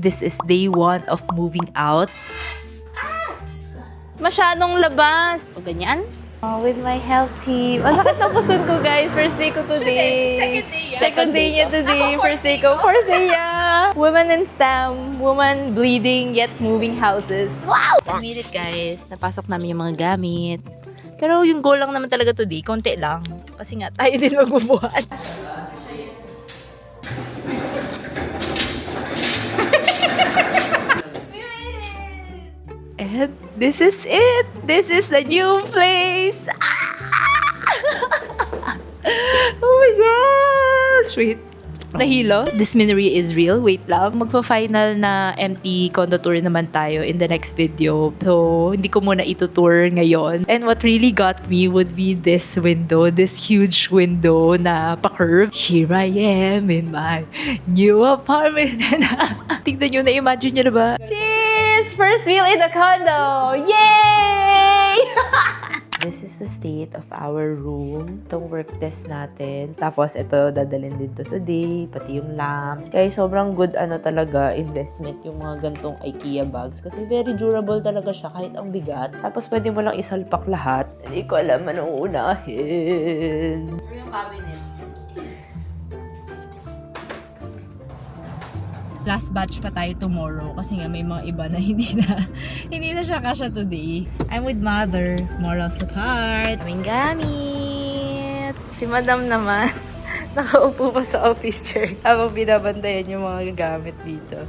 This is day 1 of moving out. Masyadong labas. O ganyan. With my healthy. Masakit na puson ko, guys. First day ko today. Second day niya today. First day ko. Fourth day niya. Woman in STEM. Woman bleeding yet moving houses. Wow! We made it, guys. Napasok namin yung mga gamit. Pero yung goal lang naman talaga today, konti lang. Kasi nga, tayo din magbubuhat. And this is it! This is the new place! Oh my gosh! Wait. Nahilo? This minery is real. Wait lang. Magpa-final na empty condo tour naman tayo in the next video. So, hindi ko muna itutour ngayon. And what really got me would be this window. This huge window na pa-curve. Here I am in my new apartment. Tignan nyo, na-imagine nyo na ba? Cheers! First wheel in the condo! Yay! This is the state of our room. Itong work desk natin. Tapos ito, dadalhin dito today. Pati yung lamp. Kaya sobrang good talaga investment yung mga gantong IKEA bags. Kasi very durable talaga siya kahit ang bigat. Tapos pwede mo lang isalpak lahat. Hindi ko alam anong unahin. Pero yung cabinet. Last batch pa tayo tomorrow kasi nga may mga iba na hindi na siya kasya today. I'm with mother. Morals apart. Aming gamit. Si madam naman nakaupo pa sa office chair habang binabantayan yung mga gamit dito.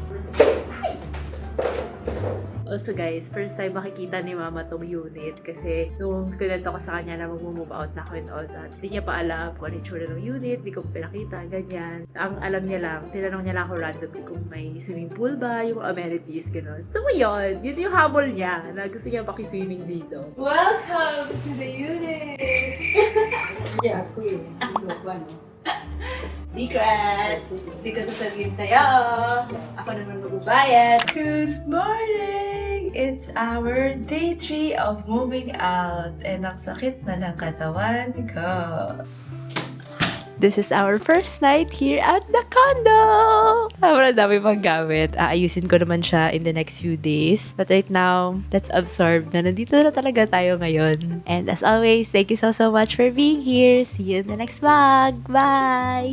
Also guys, first time makikita ni mama tong unit kasi nung kinento ko sa kanya na mag-move out na ako and all that, hindi niya pa alam kung ano yung tsura ng unit, hindi ko pinakita, ganyan. Ang alam niya lang, tinanong niya lang ako randomly kung may swimming pool ba, yung amenities, gano'n. So yun yung habol niya na gusto niya paki-swimming dito. Welcome to the unit! Yeah, free. Secret! Hindi ko sasabihin sa'yo. Ako naman magbabayad. Good morning! It's our day 3 of moving out. And ang sakit na ng katawan ko. This is our first night here at the condo! Sobrang dami pang gamit. Aayusin ko naman siya in the next few days. But right now, let's absorb na nandito na talaga tayo ngayon. And as always, thank you so much for being here. See you in the next vlog. Bye!